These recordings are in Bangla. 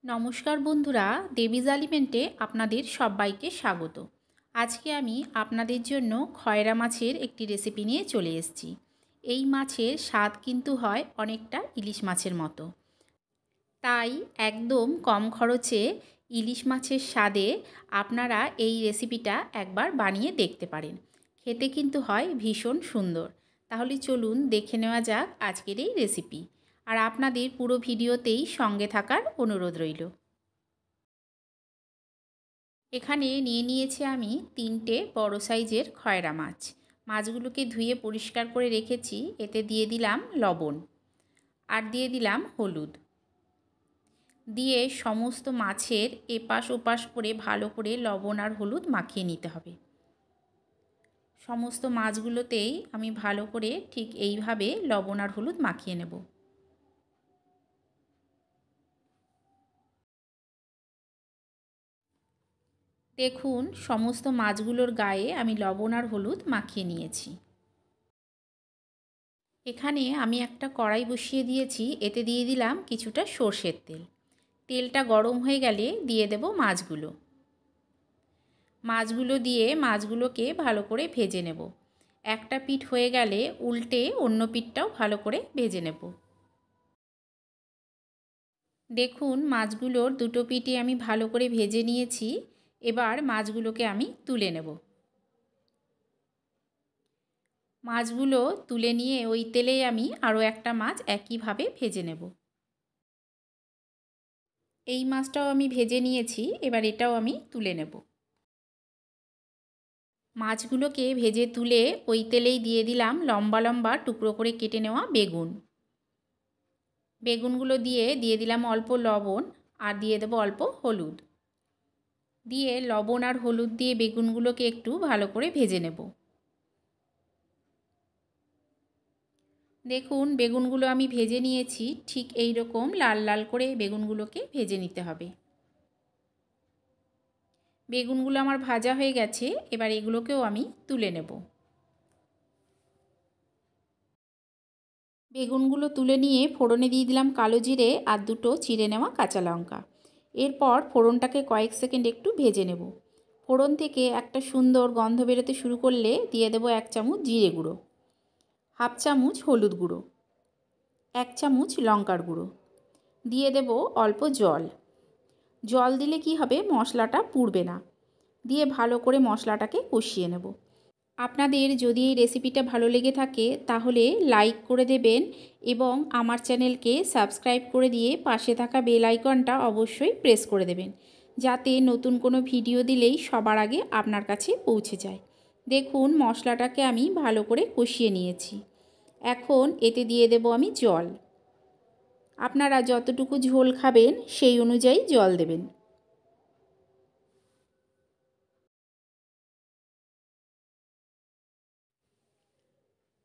নমস্কার বন্ধুরা, দেবীজ আলিমেন্টে আপনাদের সবাইকে স্বাগত। আজকে আমি আপনাদের জন্য খয়রা মাছের একটি রেসিপি নিয়ে চলে এসেছি। এই মাছের স্বাদ কিন্তু হয় অনেকটা ইলিশ মাছের মতো। তাই একদম কম খরচে ইলিশ মাছের স্বাদে আপনারা এই রেসিপিটা একবার বানিয়ে দেখতে পারেন। খেতে কিন্তু হয় ভীষণ সুন্দর। তাহলে চলুন দেখে নেওয়া যাক আজকের এই রেসিপি। আর আপনাদের পুরো ভিডিওতেই সঙ্গে থাকার অনুরোধ রইল। এখানে নিয়ে নিয়েছি আমি 3টে বড় সাইজের খয়রা মাছ। মাছগুলোকে ধুয়ে পরিষ্কার করে রেখেছি। এতে দিয়ে দিলাম লবণ আর দিয়ে দিলাম হলুদ, দিয়ে সমস্ত মাছের এপাশ ওপাশ করে ভালো করে লবণ আর হলুদ মাখিয়ে নিতে হবে। সমস্ত মাছগুলোতেই আমি ভালো করে ঠিক এইভাবে লবণ আর হলুদ মাখিয়ে নেব। দেখুন, সমস্ত মাছগুলোর গায়ে আমি লবণ আর হলুদ মাখিয়ে নিয়েছি। এখানে আমি একটা কড়াই বসিয়ে দিয়েছি। এতে দিয়ে দিলাম কিছুটা সর্ষের তেল। তেলটা গরম হয়ে গেলে দিয়ে দেব মাছগুলো। মাছগুলো দিয়ে মাছগুলোকে ভালো করে ভেজে নেব। একটা পিঠ হয়ে গেলে উল্টে অন্য পিঠটাও ভালো করে ভেজে নেব। দেখুন, মাছগুলোর দুটো পিঠই আমি ভালো করে ভেজে নিয়েছি। এবার মাছগুলোকে আমি তুলে নেব। মাছগুলো তুলে নিয়ে ওই তেলেই আমি আরও একটা মাছ একইভাবে ভেজে নেব। এই মাছটাও আমি ভেজে নিয়েছি। এবার এটাও আমি তুলে নেব। মাছগুলোকে ভেজে তুলে ওই তেলেই দিয়ে দিলাম লম্বা লম্বা টুকরো করে কেটে নেওয়া বেগুন। বেগুনগুলো দিয়ে দিলাম অল্প লবণ আর দিয়ে দেবো অল্প হলুদ। দিয়ে লবণ আর হলুদ দিয়ে বেগুনগুলোকে একটু ভালো করে ভেজে নেব। দেখুন, বেগুনগুলো আমি ভেজে নিয়েছি। ঠিক এই রকম লাল লাল করে বেগুনগুলোকে ভেজে নিতে হবে। বেগুনগুলো আমার ভাজা হয়ে গেছে। এবার এগুলোকেও আমি তুলে নেব। বেগুনগুলো তুলে নিয়ে ফোড়নে দিয়ে দিলাম কালো জিরে আর দুটো চিড়ে নেওয়া কাঁচা লঙ্কা। এরপর ফোড়নটাকে কয়েক সেকেন্ড একটু ভেজে নেব। ফোড়ন থেকে একটা সুন্দর গন্ধ বেরোতে শুরু করলে দিয়ে দেবো 1 চামচ জিরে গুঁড়ো, হাফ চামচ হলুদ গুঁড়ো, 1 চামচ লঙ্কার গুঁড়ো, দিয়ে দেব অল্প জল। জল দিলে কি হবে, মশলাটা পুড়বে না। দিয়ে ভালো করে মশলাটাকে কষিয়ে নেব। আপনাদের যদি এই রেসিপিটা ভালো লেগে থাকে তাহলে লাইক করে দেবেন এবং আমার চ্যানেলকে সাবস্ক্রাইব করে দিয়ে পাশে থাকা বেল আইকনটা অবশ্যই প্রেস করে দেবেন, যাতে নতুন কোনো ভিডিও দিলেই সবার আগে আপনার কাছে পৌঁছে যায়। দেখুন, মশলাটাকে আমি ভালো করে কষিয়ে নিয়েছি। এখন এতে দিয়ে দেব আমি জল। আপনারা যতটুকু ঝোল খাবেন সেই অনুযায়ী জল দেবেন।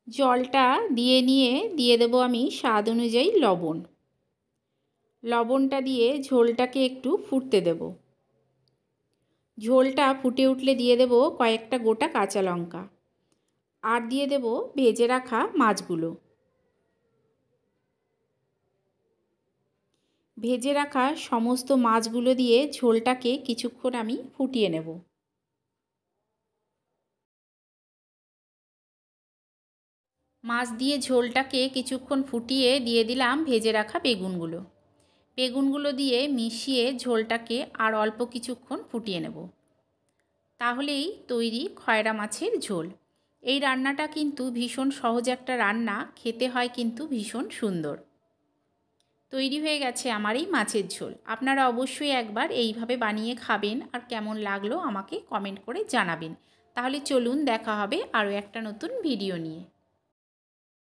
জলটা দিয়ে নিয়ে দিয়ে দেব আমি স্বাদ অনুযায়ী লবণ। লবণটা দিয়ে ঝোলটাকে একটু ফুটতে দেব। ঝোলটা ফুটে উঠলে দিয়ে দেব কয়েকটা গোটা কাঁচা লঙ্কা আর দিয়ে দেব ভেজে রাখা মাছগুলো। ভেজে রাখা সমস্ত মাছগুলো দিয়ে ঝোলটাকে কিছুক্ষণ আমি ফুটিয়ে নেব। মাছ দিয়ে ঝোলটাকে কিছুক্ষণ ফুটিয়ে দিয়ে দিলাম ভেজে রাখা বেগুনগুলো। বেগুনগুলো দিয়ে মিশিয়ে ঝোলটাকে আর অল্প কিছুক্ষণ ফুটিয়ে নেব। তাহলেই তৈরি খয়রা মাছের ঝোল। এই রান্নাটা কিন্তু ভীষণ সহজ একটা রান্না, খেতে হয় কিন্তু ভীষণ সুন্দর। তৈরি হয়ে গেছে আমার এই মাছের ঝোল। আপনারা অবশ্যই একবার এইভাবে বানিয়ে খাবেন আর কেমন লাগলো আমাকে কমেন্ট করে জানাবেন। তাহলে চলুন, দেখা হবে আরও একটা নতুন ভিডিও নিয়ে।